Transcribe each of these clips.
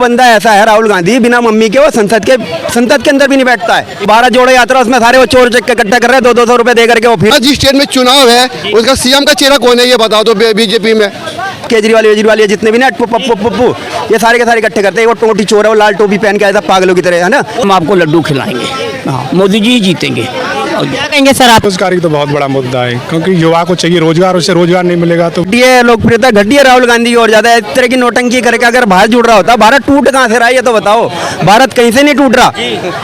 बंदा ऐसा है राहुल गांधी, बिना मम्मी के वो संसद के अंदर भी नहीं बैठता है। 12 जोड़ो यात्रा, उसमें सारे वो चोर चक्के इकट्ठा कर रहे हैं, 200 रुपए दे करके वो फिर। जिस स्टेट में चुनाव है उसका सीएम का चेहरा कौन है ये बता दो बीजेपी में। केजरीवाल ये जितने भी ना पप्पू ये सारे के सारे इकट्ठे करते हैं। वो टोटी चोर है, वो लाल टोपी पहन के आया था पागलों की तरह, है ना। हम आपको लड्डू खिलाएंगे, हाँ मोदी जी ही जीतेंगे। क्या कहेंगे सर आप? बेरोजगारी तो बहुत बड़ा मुद्दा है, क्योंकि युवा को चाहिए रोजगार, उससे रोजगार नहीं मिलेगा तो ये लोकप्रियता घटी है राहुल गांधी की और ज्यादा। इस तरह की नोटंकी करके अगर भारत जुड़ रहा होता, भारत टूट कहाँ से रहा है ये तो बताओ। भारत कहीं से नहीं टूट रहा,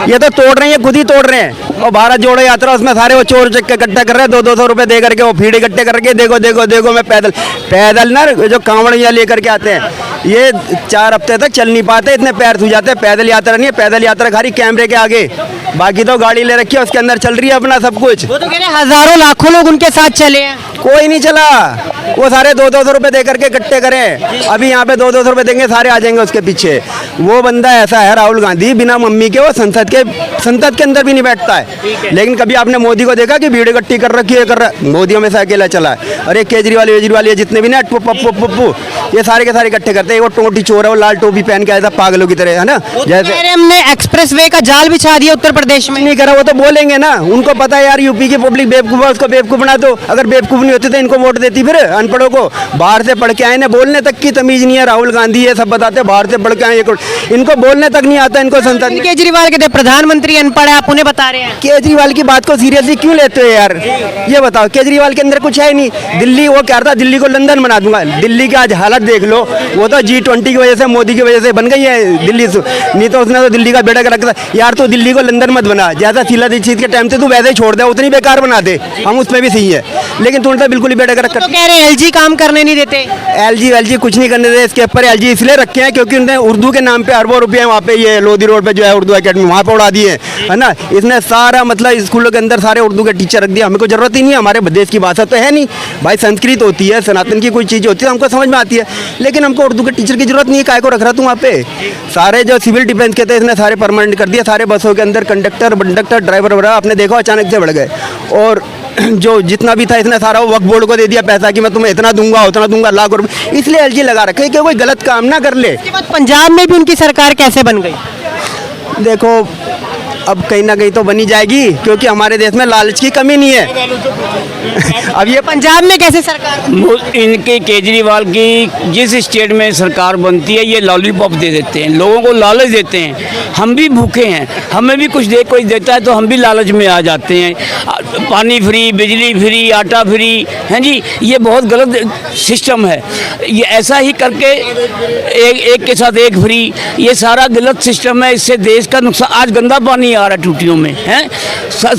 ये तो तोड़ रहे हैं, खुद ही तोड़ रहे हैं। और भारत जोड़ो यात्रा, उसमें सारे वो चोर चक्के इकट्ठा कर रहे हैं, 200 रुपए दे करके वो भीड़ इकट्ठे करके। देखो देखो देखो, मैं पैदल ना जो कांवड़ियाँ लेकर के आते हैं, ये 4 हफ्ते तक चल नहीं पाते, इतने पैर सूझ जाते हैं। पैदल यात्रा नहीं है, पैदल यात्रा खाली कैमरे के आगे, बाकी तो गाड़ी ले रखी है, उसके अंदर चल रही है अपना सब कुछ। वो तो कह रहे हैं हजारों लाखों लोग उनके साथ चले हैं। कोई नहीं चला, वो सारे 200 रुपए दे करके इकट्ठे करें। अभी यहाँ पे 200 रुपए देंगे, सारे आ जाएंगे उसके पीछे। वो बंदा ऐसा है राहुल गांधी, बिना मम्मी के वो संसद के अंदर भी नहीं बैठता है। लेकिन कभी आपने मोदी को देखा कि भीड़ इकट्ठी कर रखी है, कर रहा? मोदी हमेशा अकेला चला है। अरे केजरीवाल ये जितने भी ना पप्पू ये सारे के सारे इकट्ठे करते हैं। वो टोटी चोर है, वो लाल टोपी पहन के आया था पागलों की तरह, है ना। जैसे हमने एक्सप्रेस वे का जाल बिछा दिया उत्तर प्रदेश में। नहीं करा, वो तो बोलेंगे ना, उनको पता है यार यूपी की पब्लिक बेवकूफ है, उसको बेवकूफ बना दो। अगर बेवकूफ नहीं होती तो इनको वोट देती फिर अनपढ़ों को। बाहर से पढ़ के आए ना, बोलने तक की तमीज नहीं है। राहुल गांधी ये सब बताते हैं बाहर से पढ़ के आए, इनको बोलने तक नहीं आता। इनको संसद केजरीवाल कहते प्रधानमंत्री अनपढ़ है, आप उन्हें बता रहे हैं। केजरीवाल की बात को सीरियसली क्यों लेते हो यार, ये बताओ। केजरीवाल के अंदर कुछ है नहीं। दिल्ली वो कह रहा था दिल्ली को लंदन बना दूंगा। दिल्ली की आज हालत देख लो, वो तो G20 की वजह से, मोदी की वजह से बन गई है दिल्ली। नहीं तो उसने तो दिल्ली का बेड़ा कर रखा था। यार तो दिल्ली को लंदन मत बना, जैसा शीला दीक्षित के टाइम से तू वैसे ही छोड़ दे, उतनी बेकार बना दे, हम उसमें भी सही है। लेकिन तूने तो बिल्कुल ही बेड़ा कर रखा। तो कह रहे हैं LG काम करने नहीं देते। LG कुछ नहीं करने देते। इसके ऊपर LG इसलिए रखे हैं क्योंकि उन्होंने उर्दू के नाम पे अरबों रुपये वहाँ पे ये लोधी रोड पे जो है उर्दू अकेडमी, वहाँ पे उड़ा दिए, है ना। इसने सारा मतलब स्कूलों के अंदर सारे उर्दू के टीचर रख दिया। हमें कोई जरूरत ही नहीं है, हमारे देश की भाषा तो है नहीं भाई। संस्कृत होती है, सनातन की कोई चीज़ होती है, हमको समझ में आती है। लेकिन हमको उर्दू के टीचर की जरूरत नहीं है, काय को रख रहा तू वहाँ पे। सारे जो सिविल डिफेंस के थे इसने सारे परमानेंट कर दिया। सारे बसों के अंदर कंडक्टर ड्राइवर वगैरह आपने देखा अचानक से बढ़ गए। और जो जितना भी था इसने सारा वो वक्फ बोर्ड को दे दिया पैसा कि मैं तुम्हें इतना दूंगा उतना दूंगा, लाख रुपये। इसलिए LG लगा रखे कि कोई गलत काम ना कर ले। पंजाब में भी उनकी सरकार कैसे बन गई? देखो अब कहीं ना कहीं तो बनी जाएगी, क्योंकि हमारे देश में लालच की कमी नहीं है। अब ये पंजाब में कैसे सरकार? इनके केजरीवाल की जिस स्टेट में सरकार बनती है, ये लॉलीपॉप दे देते हैं, लोगों को लालच देते हैं। हम भी भूखे हैं, हमें भी कुछ कोई देता है तो हम भी लालच में आ जाते हैं। पानी फ्री, बिजली फ्री, आटा फ्री, हैं जी। ये बहुत गलत सिस्टम है। ये ऐसा ही करके एक के साथ एक फ्री, ये सारा गलत सिस्टम है। इससे देश का नुकसान। आज गंदा पानी आ रहा है टूटियों में, हैं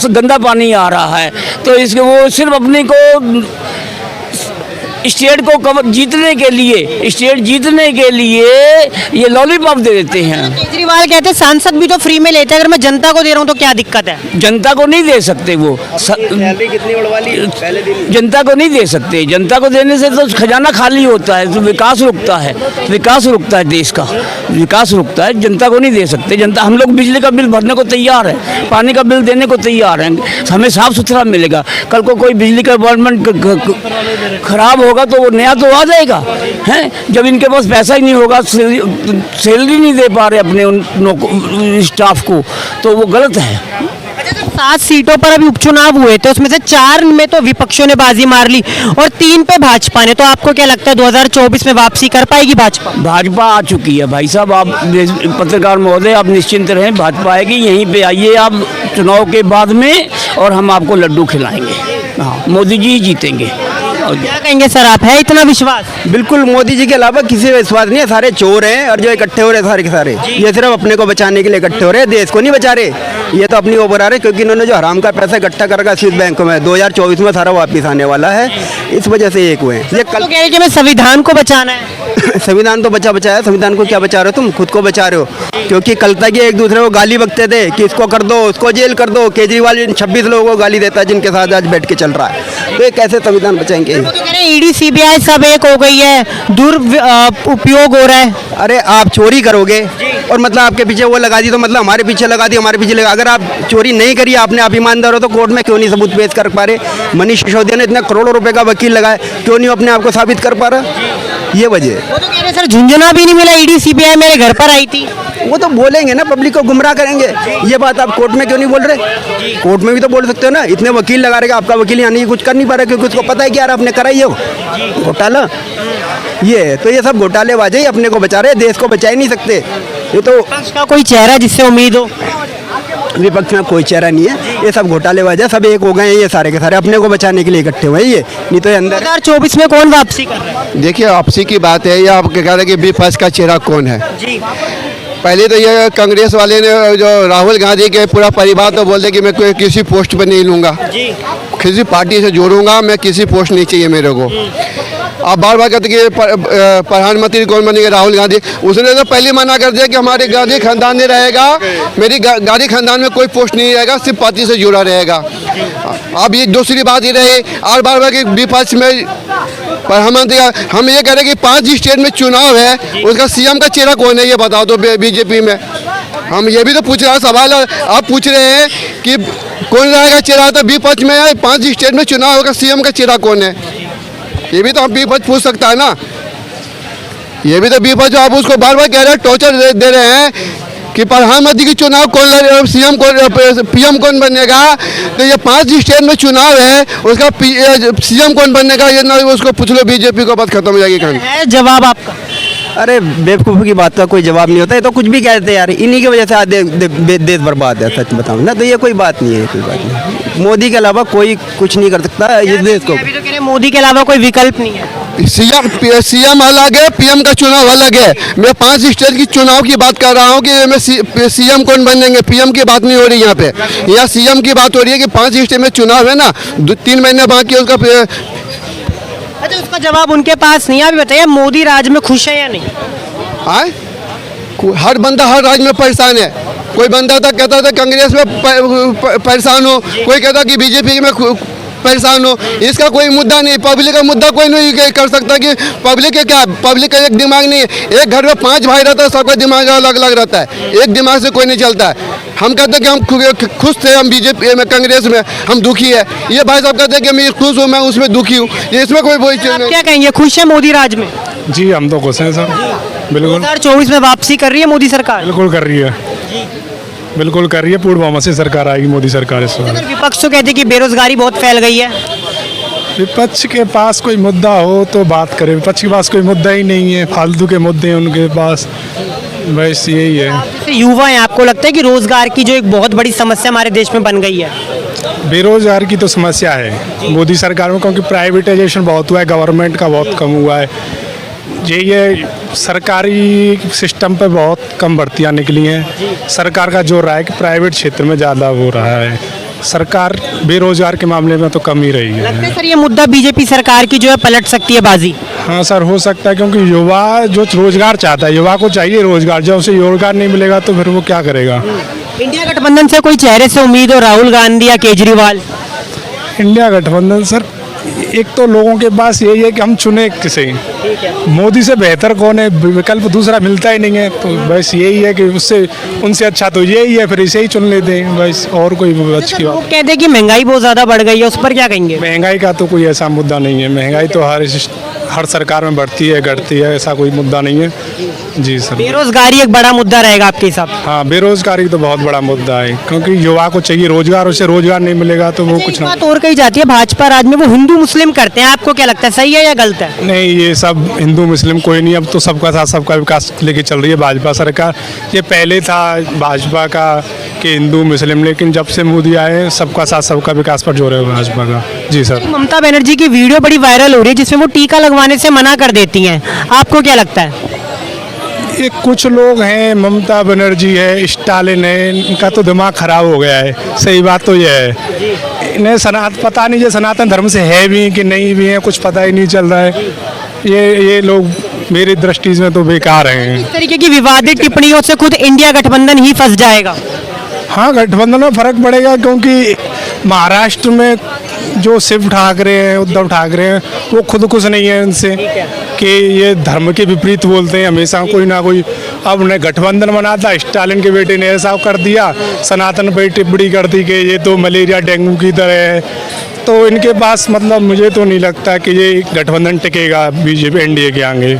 गंदा पानी आ रहा है, तो इसके वो सिर्फ अपने को स्टेट को जीतने के लिए ये लॉलीपॉप दे देते हैं। केजरीवाल कहते हैं सांसद भी तो फ्री में लेते हैं, अगर मैं जनता को दे रहा हूँ तो क्या दिक्कत है? जनता को नहीं दे सकते, वो कितनी उड़वा ली पहले दिन। जनता को नहीं दे सकते। जनता को देने से तो खजाना खाली होता है, तो विकास रुकता है, देश का विकास रुकता है। जनता को नहीं दे सकते। जनता, हम लोग बिजली का बिल भरने को तैयार है, पानी का बिल देने को तैयार है, हमें साफ सुथरा मिलेगा। कल को कोई बिजली का डिपार्टमेंट खराब होगा तो वो नया तो आ जाएगा, हैं। जब इनके पास पैसा ही नहीं होगा, सैलरी नहीं दे पा रहे अपने स्टाफ को, तो वो गलत है। 7 सीटों पर अभी उपचुनाव हुए थे, उसमें से 4 में तो विपक्षों ने बाजी मार ली और 3 पे भाजपा ने। तो आपको क्या लगता है 2024 में वापसी कर पाएगी भाजपा? भाजपा आ चुकी है भाई साहब। आप पत्रकार महोदय, आप निश्चिंत रहें, भाजपा आएगी। यहीं पे आइए आप चुनाव के बाद में, और हम आपको लड्डू खिलाएंगे। हाँ, मोदी जी ही जीतेंगे। क्या कहेंगे सर आप, है इतना विश्वास? बिल्कुल, मोदी जी के अलावा किसी का विश्वास नहीं है। सारे चोर हैं और जो इकट्ठे हो रहे हैं सारे के सारे, ये सिर्फ अपने को बचाने के लिए इकट्ठे हो रहे हैं, देश को नहीं बचा रहे। ये तो अपनी ओर आ रहे, क्योंकि इन्होंने जो हराम का पैसा इकट्ठा कर रखा स्विस बैंक में, 2024 में सारा वापस आने वाला है। इस वजह से एक हुए ये कल कह रहे कि मैं संविधान को बचाना है। संविधान तो बचाया, संविधान को क्या बचा रहे हो तुम? खुद को बचा रहे हो। क्योंकि कल तक ये एक दूसरे को गाली बकते थे कि इसको कर दो, उसको जेल कर दो। केजरीवाल 26 लोगों को गाली देता है जिनके साथ आज बैठ के चल रहा है, तो ये कैसे संविधान बचाएंगे? ED CBI सब एक हो गई है, दुरुपयोग हो रहा है। अरे आप चोरी करोगे और मतलब आपके पीछे वो लगा दी, तो मतलब हमारे पीछे लगा दी, हमारे पीछे लगा। अगर आप चोरी नहीं करी आपने, आप ईमानदार हो, तो कोर्ट में क्यों नहीं सबूत पेश कर पा रहे? मनीष सिसोदिया ने इतना करोड़ों रुपए का वकील लगाया, क्यों नहीं अपने आप को साबित कर पा रहा? ये वजह है। वो तो कह रहे सर झुंझुना भी नहीं मिला, ईडी सीबीआई मेरे घर पर आई थी। वो तो बोलेंगे ना, पब्लिक को गुमराह करेंगे। ये बात आप कोर्ट में क्यों नहीं बोल रहे? कोर्ट में भी तो बोल सकते हो ना। इतने वकील लगा रहे, आपका वकील यानी कुछ कर नहीं पा रहा क्योंकि उसको पता है कि यार आपने करा ही हो घोटाला। ये तो ये सब घोटालेबाजी अपने को बचा रहे, देश को बचा ही नहीं सकते। ये तो विपक्ष का कोई चेहरा जिससे उम्मीद हो? विपक्ष में कोई चेहरा नहीं है, ये सब घोटालेबाज है, सब एक हो गए हैं ये सारे के सारे, अपने को बचाने के लिए इकट्ठे हुए हैं ये, नहीं तो ये अंदर 2024 में कौन वापसी कर रहा है? देखिए आपसी की बात है, ये आप कह रहे हैं कि विपक्ष का चेहरा कौन है। जी पहले तो ये कांग्रेस वाले ने जो राहुल गांधी के पूरा परिवार तो बोलते कि मैं कोई किसी पोस्ट पर नहीं लूँगा, किसी पार्टी से जोड़ूंगा, मैं किसी पोस्ट नहीं चाहिए मेरे को। आप बार बार कहते कि प्रधानमंत्री कौन बनेगा, राहुल गांधी। उसने तो पहले मना कर दिया कि हमारे गांधी खानदान में रहेगा, मेरी गांधी खानदान में कोई पोस्ट नहीं रहेगा, सिर्फ पार्टी से जुड़ा रहेगा। अब ये दूसरी बात ये रही और बार बार कि विपक्ष में प्रधानमंत्री, हम ये कह रहे हैं कि 5 स्टेट में चुनाव है, उसका सीएम का चेहरा कौन है ये बताओ तो बीजेपी में। हम ये भी तो पूछ रहे हैं, सवाल आप पूछ रहे हैं कि कौन रहेगा चेहरा, तो विपक्ष में 5 स्टेट में चुनाव होगा, सीएम का चेहरा कौन है, ये भी तो हम विपक्ष पूछ सकता है ना। ये भी तो विपक्ष आप उसको बार बार कह रहे हैं, टॉर्चर दे रहे हैं कि प्रधानमंत्री की चुनाव कौन लड़े, सीएम कौन, पीएम कौन बनेगा। तो ये 5 स्टेट में चुनाव है, उसका सीएम कौन बनेगा ये ना उसको पूछ लो, बीजेपी को बात खत्म हो जाएगी कहानी। है जवाब आपका? अरे बेवकूफ़ी की बात का कोई जवाब नहीं होता, ये तो कुछ भी कहते हैं यार, इन्हीं की वजह से आज देश बर्बाद है, सच बताऊं ना तो ये कोई बात नहीं है, कोई बात नहीं। मोदी के अलावा कोई कुछ नहीं कर सकता इस देश को। अभी तो कह रहे मोदी के अलावा कोई विकल्प नहीं है। सीएम अलग है, पीएम का चुनाव अलग है। मैं 5 स्टेट की चुनाव की बात कर रहा हूँ कि मैं सीएम कौन बनेंगे, पीएम की बात नहीं हो रही यहाँ पे। यहाँ सीएम की बात हो रही है कि 5 स्टेट में चुनाव है ना, 3 महीने बाकी है उसका। अच्छा उसका जवाब उनके पास नहीं है। अभी बताइए मोदी राज में खुश है या नहीं? आए हर बंदा हर राज्य में परेशान है। कोई बंदा था कहता था कांग्रेस में परेशान हो, कोई कहता कि बीजेपी में परेशान हो। इसका कोई मुद्दा नहीं, पब्लिक का मुद्दा कोई नहीं कर सकता कि पब्लिक का क्या, पब्लिक का एक दिमाग नहीं है। एक घर में 5 भाई रहता है, सबका दिमाग अलग अलग रहता है, एक दिमाग से कोई नहीं चलता है। हम कहते हैं कि हम खुश थे, हम बीजेपी में कांग्रेस में हम दुखी है। ये भाई साहब कहते हैं कि मैं खुश हूँ, मैं उसमें दुखी हूँ, इसमें कोई चीज़ नहीं। क्या कहेंगे, खुश है मोदी राज में? जी हम तो खुश हैं सर, बिल्कुल 2024 में वापसी कर रही है मोदी सरकार? बिल्कुल कर रही है, बिल्कुल कर रही है। पूर्ण बहुमत से सरकार आएगी मोदी सरकार इस बार। विपक्ष तो कहते हैं कि बेरोजगारी बहुत फैल गई है। विपक्ष के पास कोई मुद्दा हो तो बात करें, विपक्ष के पास कोई मुद्दा ही नहीं है, फालतू के मुद्दे हैं उनके पास, बस यही है। जैसे युवा हैं, आपको लगता है कि रोजगार की जो एक बहुत बड़ी समस्या हमारे देश में बन गई है? बेरोजगार की तो समस्या है मोदी सरकार में, क्योंकि प्राइवेटाइजेशन बहुत हुआ है, गवर्नमेंट का बहुत कम हुआ है। ये सरकारी सिस्टम पे बहुत कम भर्तियाँ निकली हैं। सरकार का जोर रहा है कि प्राइवेट क्षेत्र में ज़्यादा हो रहा है, सरकार बेरोजगार के मामले में तो कम ही रही लगता है। है सर ये मुद्दा बीजेपी सरकार की जो है पलट सकती है बाजी? हाँ सर हो सकता है, क्योंकि युवा जो रोजगार चाहता है, युवा को चाहिए रोजगार, जब उसे रोजगार नहीं मिलेगा तो फिर वो क्या करेगा। इंडिया गठबंधन से कोई चेहरे से उम्मीद हो, राहुल गांधी या केजरीवाल? इंडिया गठबंधन सर, एक तो लोगों के पास यही है कि हम चुने किसे, मोदी से बेहतर कौन है, विकल्प दूसरा मिलता ही नहीं है, तो बस यही है कि उससे उनसे अच्छा तो यही है, फिर इसे ही चुन लेते हैं बस, और कोई अच्छी बात। लोग कहते हैं कि महंगाई बहुत ज्यादा बढ़ गई है, उस पर क्या कहेंगे? महंगाई का तो कोई ऐसा मुद्दा नहीं है, महंगाई तो हर सरकार में बढ़ती है घटती है, ऐसा कोई मुद्दा नहीं है। जी सर। बेरोजगारी एक बड़ा मुद्दा रहेगा आपके हिसाब से? हाँ बेरोजगारी तो बहुत बड़ा मुद्दा है, क्योंकि युवा को चाहिए रोजगार, उसे रोजगार नहीं मिलेगा तो वो कुछ ना। बात और कही जाती है भाजपा राज में वो हिंदू मुस्लिम करते हैं, आपको क्या लगता है सही है या गलत है? नहीं, ये सब हिंदू मुस्लिम कोई नहीं, अब तो सबका साथ सबका विकास लेके चल रही है भाजपा सरकार। ये पहले था भाजपा का कि हिंदू मुस्लिम, लेकिन जब से मोदी आए सबका साथ सबका विकास पर जोर है भाजपा का। जी सर। ममता बनर्जी की वीडियो बड़ी वायरल हो रही है जिसमें वो टीका लगवाने से मना कर देती हैं, आपको क्या लगता है? ये कुछ लोग हैं, ममता बनर्जी है, स्टालिन है, इनका तो दिमाग खराब हो गया है, सही बात तो ये है। इन्हें पता नहीं ये सनातन धर्म से है भी कि नहीं भी है, कुछ पता ही नहीं चल रहा है। ये लोग मेरी दृष्टि में तो बेकार हैं। इस तरीके की विवादित टिप्पणियों से खुद इंडिया गठबंधन ही फंस जाएगा। हाँ गठबंधन में फर्क पड़ेगा, क्योंकि महाराष्ट्र में जो शिव ठाकरे हैं, उद्धव ठाकरे हैं, वो खुद कुछ नहीं है इनसे कि ये धर्म के विपरीत बोलते हैं हमेशा कोई ना कोई। अब उन्हें गठबंधन बना था, स्टालिन के बेटे ने ऐसा कर दिया, सनातन पर टिप्पणी कर दी कि ये तो मलेरिया डेंगू की तरह है, तो इनके पास मतलब मुझे तो नहीं लगता कि ये गठबंधन टिकेगा बीजेपी एनडीए के आगे।